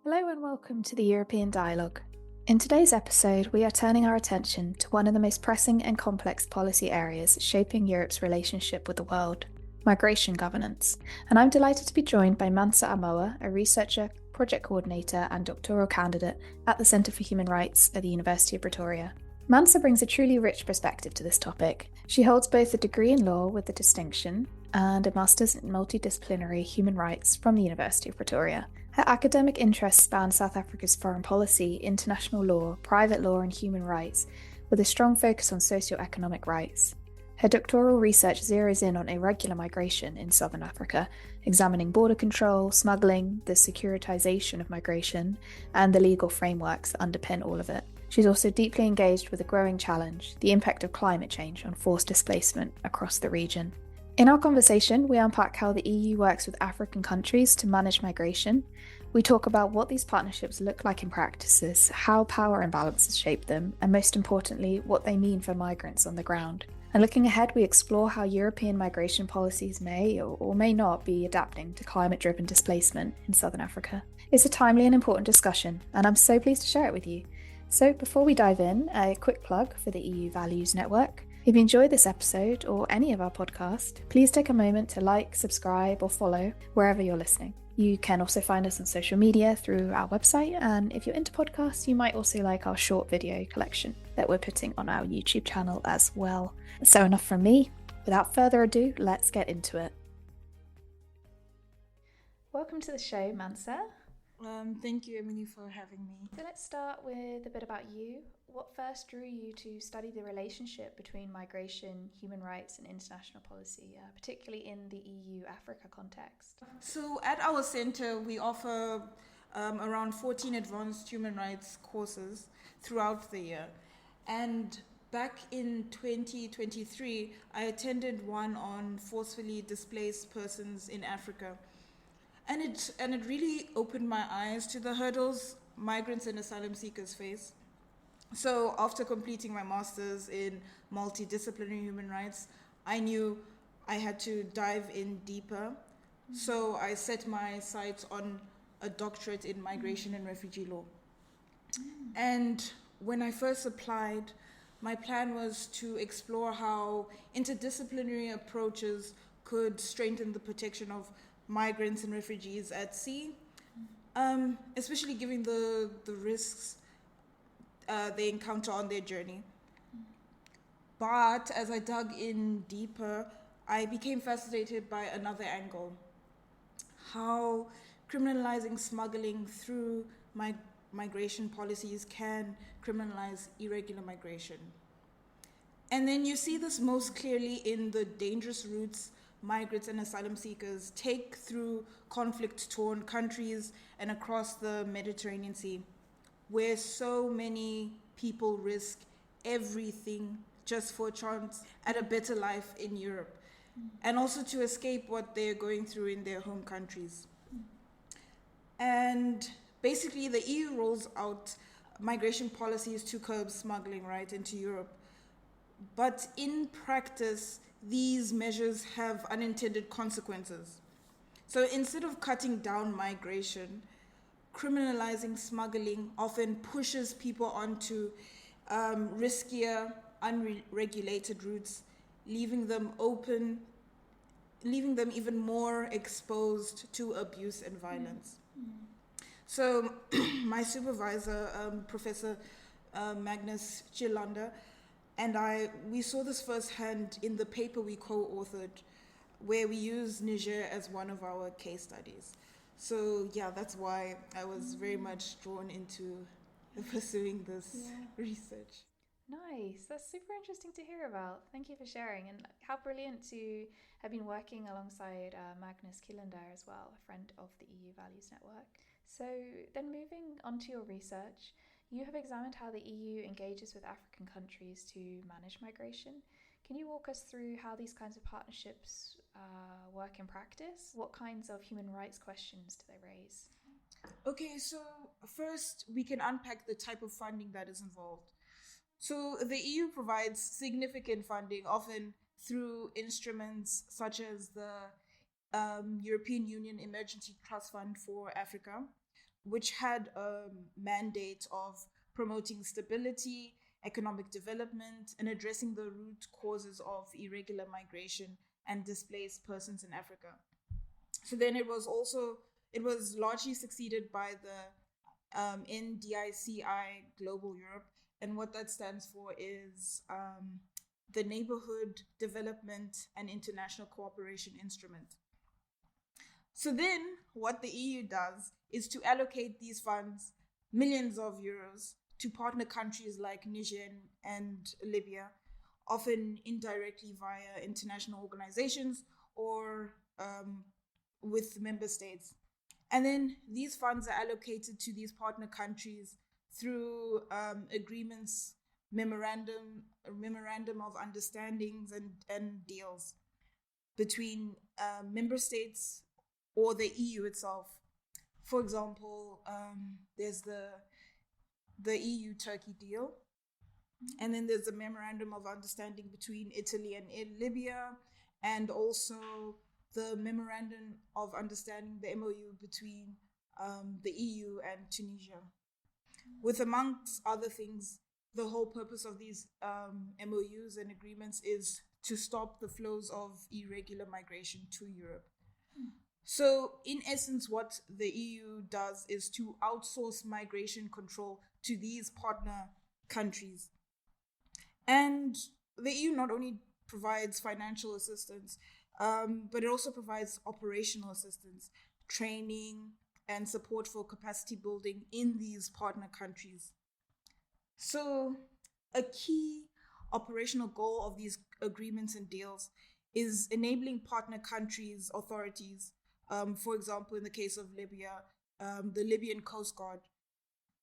Hello and welcome to the European Dialogue. In today's episode, we are turning our attention to one of the most pressing and complex policy areas shaping Europe's relationship with the world, migration governance. And I'm delighted to be joined by Mansah Amoah, a researcher, project coordinator and doctoral candidate at the Centre for Human Rights at the University of Pretoria. Mansah brings a truly rich perspective to this topic. She holds both a degree in law with the distinction and a master's in multidisciplinary human rights from the University of Pretoria. Her academic interests span South Africa's foreign policy, international law, private law and human rights, with a strong focus on socio-economic rights. Her doctoral research zeroes in on irregular migration in Southern Africa, examining border control, smuggling, the securitisation of migration, and the legal frameworks that underpin all of it. She's also deeply engaged with a growing challenge, the impact of climate change on forced displacement across the region. In our conversation, we unpack how the EU works with African countries to manage migration. We talk about what these partnerships look like in practices, how power imbalances shape them, and most importantly, what they mean for migrants on the ground. And looking ahead, we explore how European migration policies may or may not be adapting to climate-driven displacement in Southern Africa. It's a timely and important discussion, and I'm so pleased to share it with you. So before we dive in, a quick plug for the EU Values Network. If you enjoyed this episode or any of our podcast, please take a moment to like, subscribe, or follow wherever you're listening. You can also find us on social media through our website, and if you're into podcasts, you might also like our short video collection that we're putting on our YouTube channel as well. So enough from me. Without further ado, let's get into it. Welcome to the show, Mansah. Thank you, Emily, for having me. So let's start with a bit about you. What first drew you to study the relationship between migration, human rights, and international policy, particularly in the EU-Africa context? So at our center, we offer around 14 advanced human rights courses throughout the year. And back in 2023, I attended one on forcefully displaced persons in Africa. And it really opened my eyes to the hurdles migrants and asylum seekers face. So after completing my master's in multidisciplinary human rights, I knew I had to dive in deeper. So I set my sights on a doctorate in migration and refugee law. And when I first applied, my plan was to explore how interdisciplinary approaches could strengthen the protection of migrants and refugees at sea, especially given the risks they encounter on their journey. But as I dug in deeper, I became fascinated by another angle, how criminalizing smuggling through migration policies can criminalize irregular migration. And then you see this most clearly in the dangerous routes migrants and asylum seekers take through conflict-torn countries and across the Mediterranean Sea, where so many people risk everything just for a chance at a better life in Europe, and also to escape what they're going through in their home countries. And basically, the EU rolls out migration policies to curb smuggling right into Europe. But in practice, these measures have unintended consequences. So instead of cutting down migration, criminalizing smuggling often pushes people onto riskier, unregulated routes, leaving them even more exposed to abuse and violence. So my supervisor, Professor Magnus Chilander, and we saw this firsthand in the paper we co-authored, where we used Niger as one of our case studies. So yeah, that's why I was very much drawn into pursuing this research. Nice. That's super interesting to hear about. Thank you for sharing. And how brilliant to have been working alongside Magnus Kielander as well, a friend of the EU Values Network. So then moving on to your research, you have examined how the EU engages with African countries to manage migration. Can you walk us through how these kinds of partnerships work in practice? What kinds of human rights questions do they raise? Okay, so first we can unpack the type of funding that is involved. So the EU provides significant funding, often through instruments such as the European Union Emergency Trust Fund for Africa, which had a mandate of promoting stability, economic development, and addressing the root causes of irregular migration and displaced persons in Africa. So then it was largely succeeded by the NDICI Global Europe. And what that stands for is the Neighborhood Development and International Cooperation Instrument. So then what the EU does is to allocate these funds, millions of euros, to partner countries like Niger and Libya, often indirectly via international organizations or with member states. And then these funds are allocated to these partner countries through agreements, memorandum of understandings and deals between member states or the EU itself. For example, there's the EU-Turkey deal, and then there's a memorandum of understanding between Italy and Libya, and also the memorandum of understanding, the MOU between the EU and Tunisia. With, amongst other things, the whole purpose of these MOUs and agreements is to stop the flows of irregular migration to Europe. So, in essence, what the EU does is to outsource migration control to these partner countries. And the EU not only provides financial assistance, but it also provides operational assistance, training, and support for capacity building in these partner countries. So, a key operational goal of these agreements and deals is enabling partner countries' authorities, for example, in the case of Libya, the Libyan Coast Guard,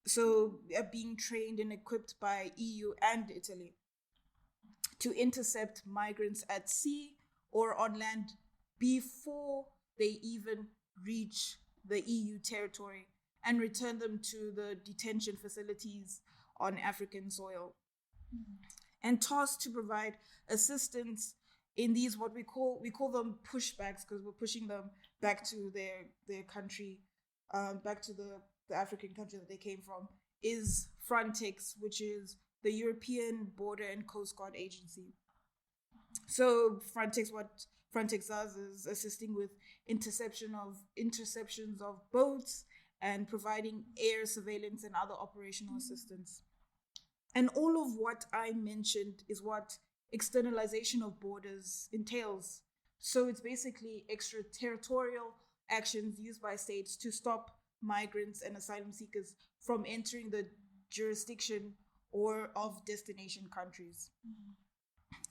so being trained and equipped by EU and Italy to intercept migrants at sea or on land before they even reach the EU territory and return them to the detention facilities on African soil. And tasked to provide assistance in these, what we call them pushbacks, because we're pushing them back to their country, back to the African country that they came from, is Frontex, which is the European Border and Coast Guard Agency. So Frontex, what Frontex does is assisting with interceptions of boats and providing air surveillance and other operational assistance. And all of what I mentioned is what externalization of borders entails. So it's basically extraterritorial actions used by states to stop migrants and asylum seekers from entering the jurisdiction or of destination countries.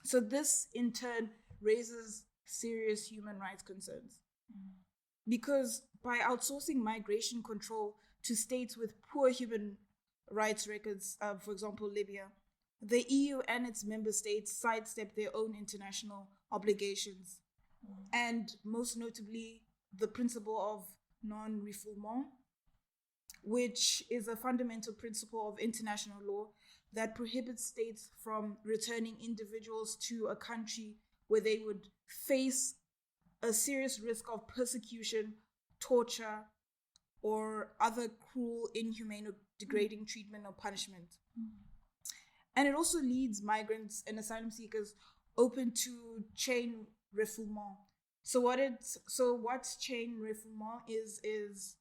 So this in turn raises serious human rights concerns. Because by outsourcing migration control to states with poor human rights records, for example, Libya, the EU and its member states sidestep their own international obligations. And most notably, the principle of non-refoulement, which is a fundamental principle of international law that prohibits states from returning individuals to a country where they would face a serious risk of persecution, torture, or other cruel, inhumane, or degrading treatment or punishment. And it also leads migrants and asylum seekers open to chain refoulement. So what chain refoulement is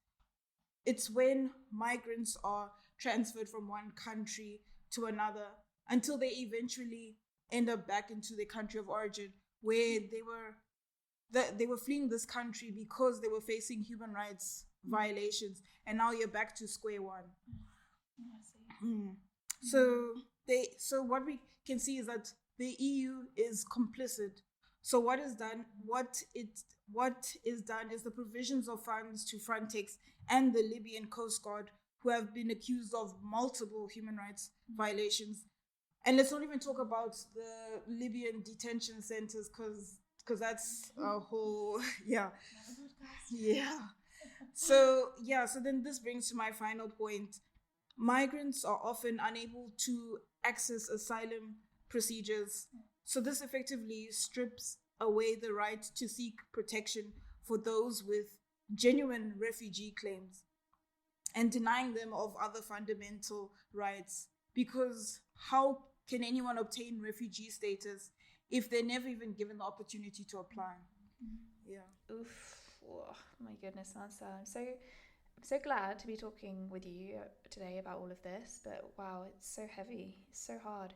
it's when migrants are transferred from one country to another until they eventually end up back into their country of origin, where they were fleeing this country because they were facing human rights violations, and now you're back to square one. So what we can see is that the EU is complicit. So what is done is the provisions of funds to Frontex and the Libyan Coast Guard, who have been accused of multiple human rights violations. And let's not even talk about the Libyan detention centers, because that's a whole yeah. So then this brings to my final point. Migrants are often unable to access asylum procedures. So this effectively strips away the right to seek protection for those with genuine refugee claims. and denying them of other fundamental rights. Because how can anyone obtain refugee status if they're never even given the opportunity to apply? Yeah. Oof. Oh, my goodness, Mansah. I'm so glad to be talking with you today about all of this, but wow, it's so heavy, it's so hard.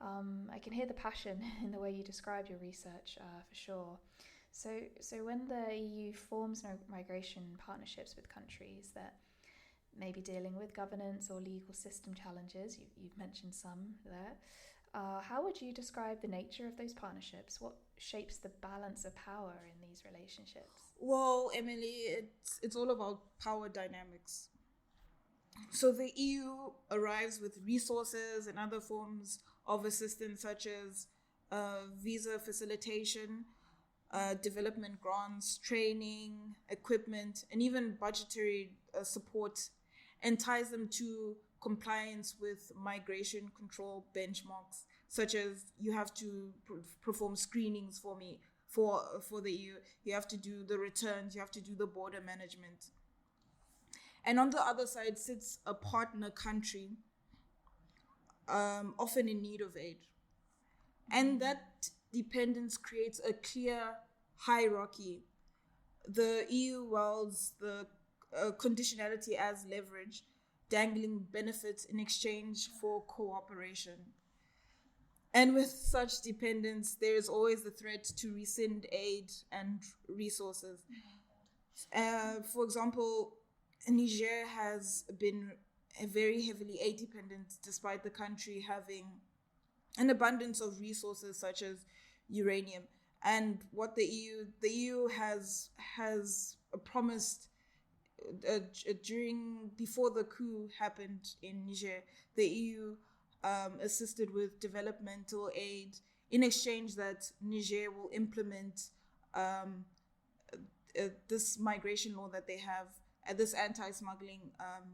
I can hear the passion in the way you describe your research, for sure. So when the EU forms migration partnerships with countries that may be dealing with governance or legal system challenges, you've mentioned some there, how would you describe the nature of those partnerships? What shapes the balance of power in these relationships? Well, Emily, it's all about power dynamics. So the EU arrives with resources and other forms of assistance, such as visa facilitation, development grants, training, equipment, and even budgetary support, and ties them to compliance with migration control benchmarks, such as you have to perform screenings for the EU. You have to do the returns. You have to do the border management. And on the other side sits a partner country, often in need of aid. And that dependence creates a clear hierarchy. The EU wields the conditionality as leverage, dangling benefits in exchange for cooperation. And with such dependence, there is always the threat to rescind aid and resources. For example, Niger has been very heavily aid dependent, despite the country having an abundance of resources such as uranium. And what the EU has promised before the coup happened in Niger, the EU assisted with developmental aid in exchange that Niger will implement this migration law that they have, this anti-smuggling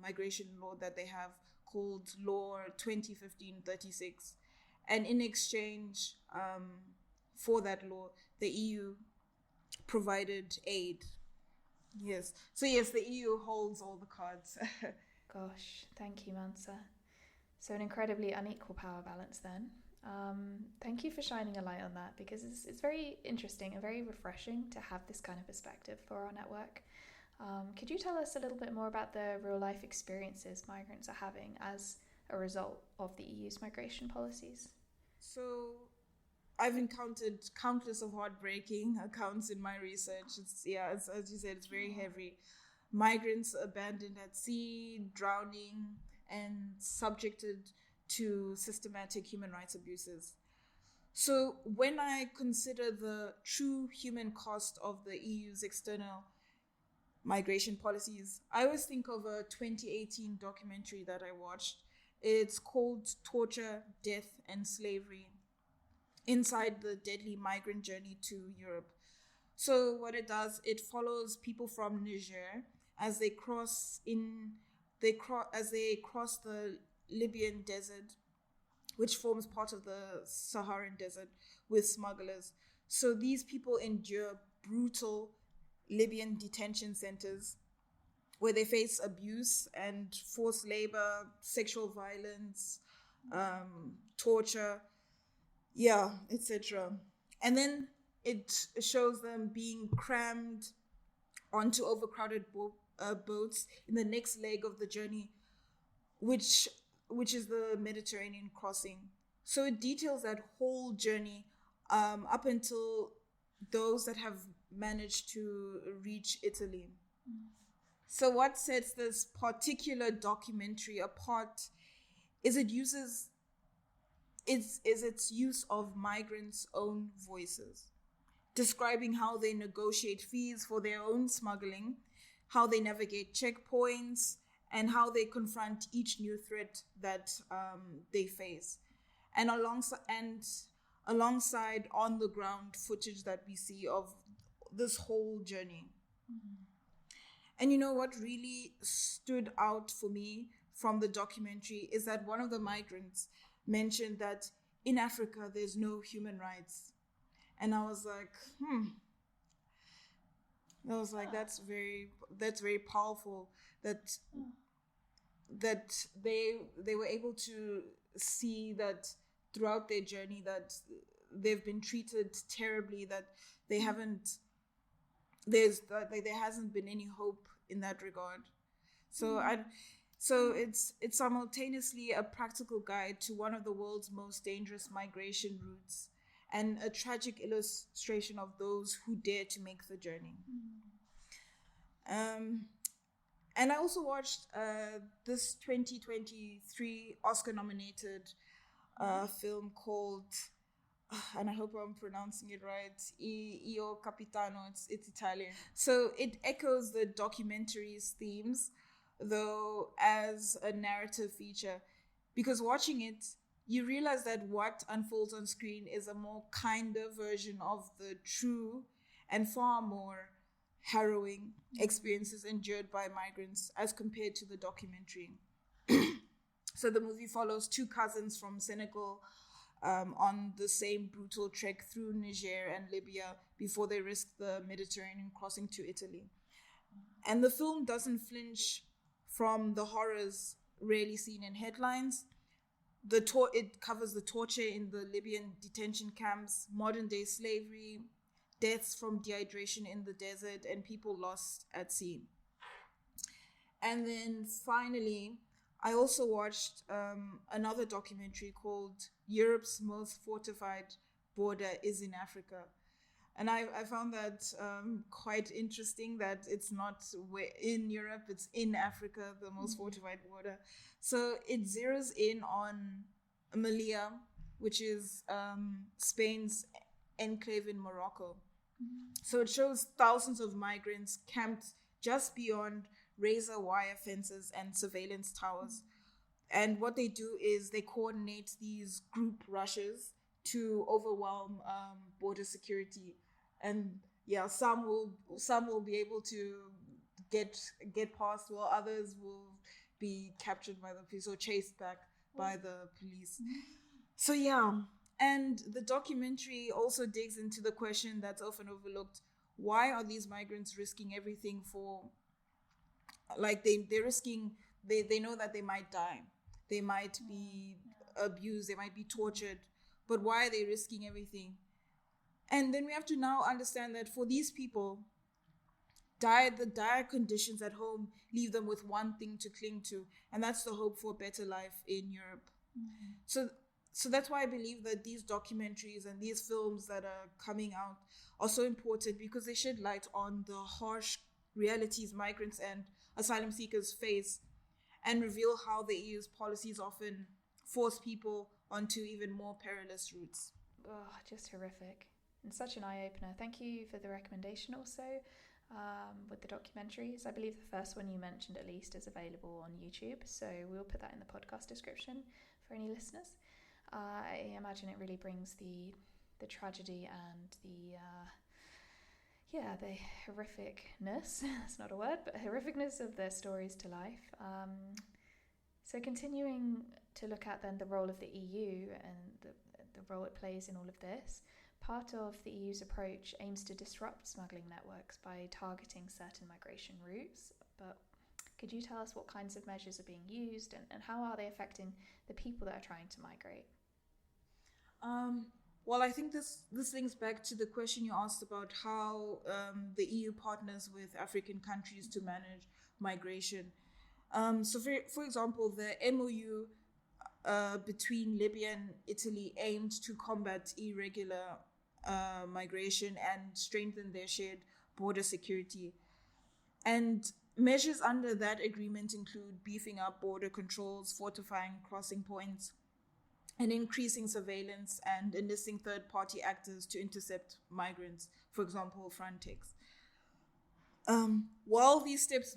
migration law that they have called Law 2015-36. And in exchange for that law, the EU provided aid. Yes. So yes, the EU holds all the cards. Gosh, thank you, Mansah. So an incredibly unequal power balance then. Thank you for shining a light on that, because it's very interesting and very refreshing to have this kind of perspective for our network. Could you tell us a little bit more about the real life experiences migrants are having as a result of the EU's migration policies? So I've encountered countless of heartbreaking accounts in my research. It's, as you said, it's very heavy. Migrants abandoned at sea, drowning, and subjected to systematic human rights abuses. So when I consider the true human cost of the EU's external migration policies, I always think of a 2018 documentary that I watched. It's called Torture, Death, and Slavery: Inside the Deadly Migrant Journey to Europe. So what it does, it follows people from Niger as they cross the Libyan desert, which forms part of the Saharan desert, with smugglers. So these people endure brutal Libyan detention centers where they face abuse and forced labor, sexual violence, torture, etc. And then it shows them being crammed onto overcrowded boats in the next leg of the journey, which is the Mediterranean crossing. So it details that whole journey up until those that have managed to reach Italy. So what sets this particular documentary apart is its use of migrants' own voices, describing how they negotiate fees for their own smuggling, how they navigate checkpoints, and how they confront each new threat that they face. And alongside on the ground footage that we see of this whole journey. Mm-hmm. And you know what really stood out for me from the documentary is that one of the migrants mentioned that in Africa there's no human rights. And I was like, that's very powerful, that that they were able to see that throughout their journey that they've been treated terribly, that they haven't there hasn't been any hope in that regard. So it's simultaneously a practical guide to one of the world's most dangerous migration routes and a tragic illustration of those who dare to make the journey. And I also watched this 2023 Oscar-nominated film called, and I hope I'm pronouncing it right, Io Capitano, it's Italian. So it echoes the documentary's themes, though as a narrative feature. Because watching it, you realize that what unfolds on screen is a more kinder version of the true and far more harrowing experiences endured by migrants as compared to the documentary. So the movie follows two cousins from Senegal on the same brutal trek through Niger and Libya before they risk the Mediterranean crossing to Italy. And the film doesn't flinch from the horrors rarely seen in headlines. It covers the torture in the Libyan detention camps, modern day slavery, deaths from dehydration in the desert, and people lost at sea. And then finally, I also watched another documentary called Europe's Most Fortified Border is in Africa. And I found that quite interesting that it's not in Europe, it's in Africa, the most fortified border. So it zeroes in on Melilla, which is Spain's enclave in Morocco. So it shows thousands of migrants camped just beyond razor wire fences and surveillance towers. And what they do is they coordinate these group rushes to overwhelm border security. And yeah, some will be able to get past, while others will be captured by the police or chased back by the police. So yeah, and the documentary also digs into the question that's often overlooked: why are these migrants risking everything for? Like they're risking. They know that they might die, they might be abused, they might be tortured, but why are they risking everything? And then we have to now understand that for these people, the dire conditions at home leave them with one thing to cling to, and that's the hope for a better life in Europe. So that's why I believe that these documentaries and these films that are coming out are so important, because they shed light on the harsh realities migrants and asylum seekers face and reveal how the EU's policies often force people onto even more perilous routes. Oh, just horrific. And such an eye-opener. Thank you for the recommendation also with the documentaries. I believe the first one you mentioned at least is available on YouTube, so we'll put that in the podcast description for any listeners. I imagine it really brings the tragedy and the horrificness, it's not a word, but horrificness of their stories to life. So continuing to look at then the role of the EU and the role it plays in all of this, part of the EU's approach aims to disrupt smuggling networks by targeting certain migration routes. But could you tell us what kinds of measures are being used and how are they affecting the people that are trying to migrate? Well, I think this links back to the question you asked about how the EU partners with African countries to manage migration. So for example, the MOU between Libya and Italy aimed to combat irregular migration and strengthen their shared border security. And measures under that agreement include beefing up border controls, fortifying crossing points, and increasing surveillance and enlisting third-party actors to intercept migrants, for example, Frontex. While these steps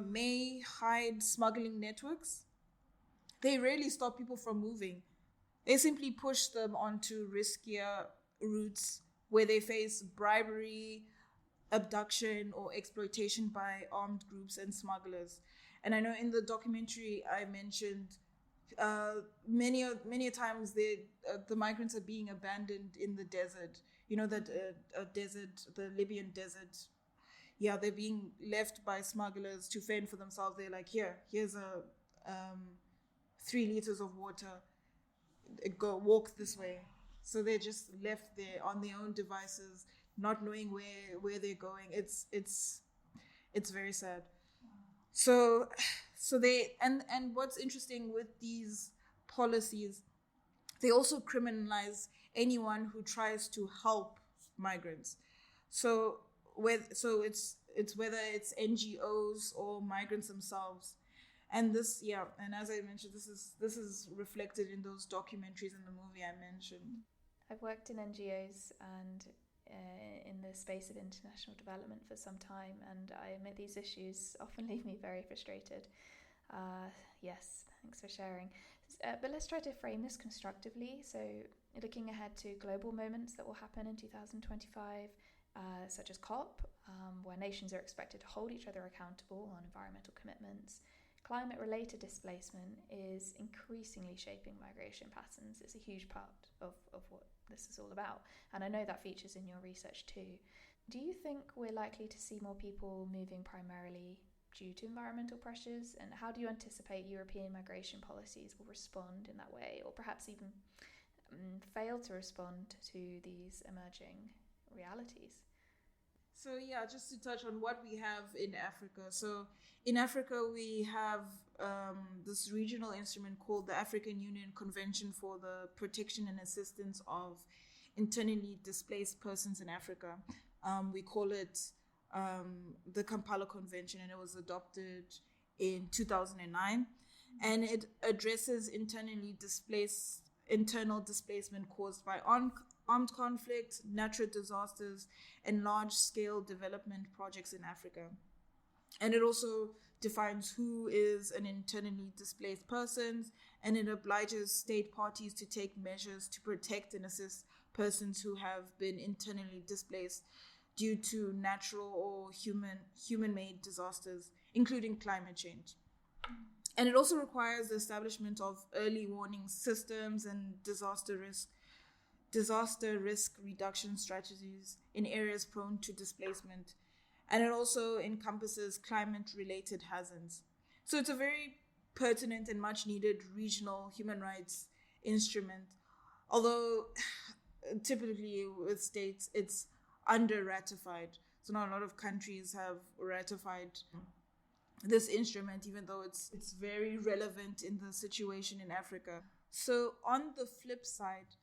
may hide smuggling networks, they rarely stop people from moving. They simply push them onto riskier routes where they face bribery, abduction, or exploitation by armed groups and smugglers. And I know in the documentary I mentioned many times the migrants are being abandoned in the desert. You know that desert, the Libyan desert. Yeah, they're being left by smugglers to fend for themselves. They're like, here's 3 liters of water, go walk this way. So they're just left there on their own devices, not knowing where they're going. It's very sad. So they, and what's interesting with these policies, they also criminalize anyone who tries to help migrants. So it's whether it's NGOs or migrants themselves. And this, and as I mentioned, this is reflected in those documentaries in the movie I mentioned. I've worked in NGOs and in the space of international development for some time, and I admit these issues often leave me very frustrated. Yes, thanks for sharing. But let's try to frame this constructively. So, looking ahead to global moments that will happen in 2025, such as COP, where nations are expected to hold each other accountable on environmental commitments. Climate-related displacement is increasingly shaping migration patterns. It's a huge part of what this is all about. And I know that features in your research too. Do you think we're likely to see more people moving primarily due to environmental pressures? And how do you anticipate European migration policies will respond in that way, or perhaps even fail to respond to these emerging realities? So just to touch on what we have in Africa. So in Africa, we have this regional instrument called the African Union Convention for the Protection and Assistance of Internally Displaced Persons in Africa. We call it the Kampala Convention, and it was adopted in 2009. And it addresses internal displacement caused by armed conflict, natural disasters, and large-scale development projects in Africa. And it also defines who is an internally displaced person, and it obliges state parties to take measures to protect and assist persons who have been internally displaced due to natural or human-made disasters, including climate change. And it also requires the establishment of early warning systems and disaster risk reduction strategies in areas prone to displacement. And it also encompasses climate-related hazards. So it's a very pertinent and much-needed regional human rights instrument, although typically with states, it's under-ratified. So not a lot of countries have ratified this instrument, even though it's very relevant in the situation in Africa. So on the flip side,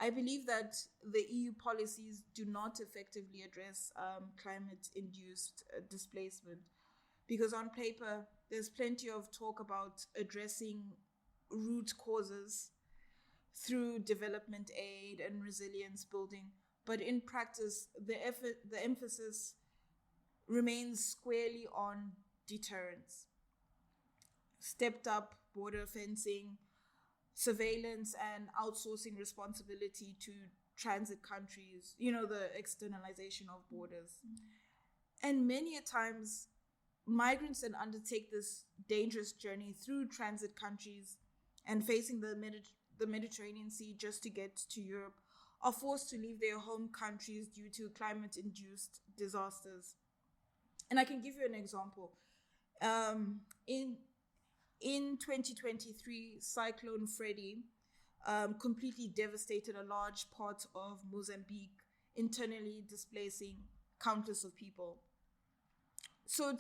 I believe that the EU policies do not effectively address climate-induced displacement, because on paper, there's plenty of talk about addressing root causes through development aid and resilience building. But in practice, the emphasis remains squarely on deterrence. Stepped up border fencing, surveillance, and outsourcing responsibility to transit countries, the externalisation of borders. And many a times, migrants then undertake this dangerous journey through transit countries and facing the Mediterranean Sea just to get to Europe, are forced to leave their home countries due to climate-induced disasters. And I can give you an example. In 2023, Cyclone Freddy completely devastated a large part of Mozambique, internally displacing countless of people. So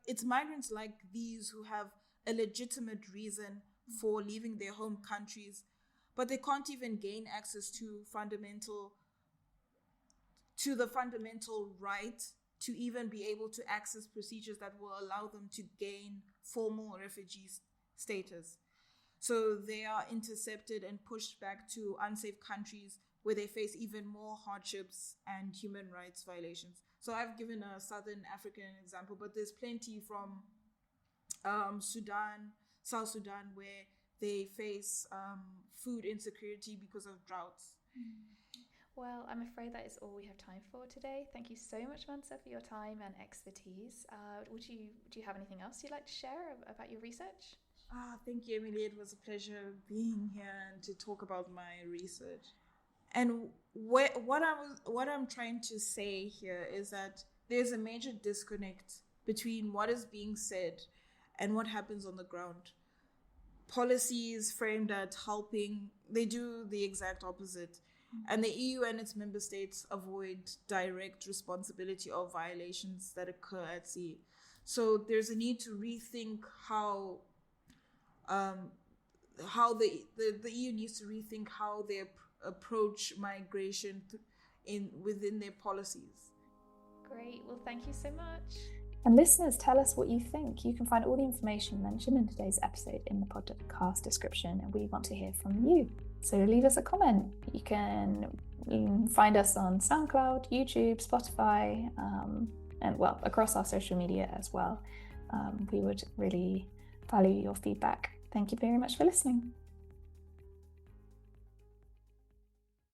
it's migrants like these who have a legitimate reason for leaving their home countries, but they can't even gain access to the fundamental right to even be able to access procedures that will allow them to gain formal refugee status. So they are intercepted and pushed back to unsafe countries where they face even more hardships and human rights violations. So I've given a Southern African example, but there's plenty from South Sudan, where they face food insecurity because of droughts. Well, I'm afraid that is all we have time for today. Thank you so much, Mansah, for your time and expertise. Do you have anything else you'd like to share about your research? Thank you, Emily. It was a pleasure being here and to talk about my research. And what I'm trying to say here is that there's a major disconnect between what is being said and what happens on the ground. policies framed at helping, they do the exact opposite. And the EU and its member states avoid direct responsibility of violations that occur at sea. So there's a need to rethink how the EU needs to rethink how they approach migration within their policies. Great. Well, thank you so much. And listeners, tell us what you think. You can find all the information mentioned in today's episode in the podcast description, and we want to hear from you. So leave us a comment. You can find us on SoundCloud, YouTube, Spotify, and well, across our social media as well. We would really value your feedback. Thank you very much for listening.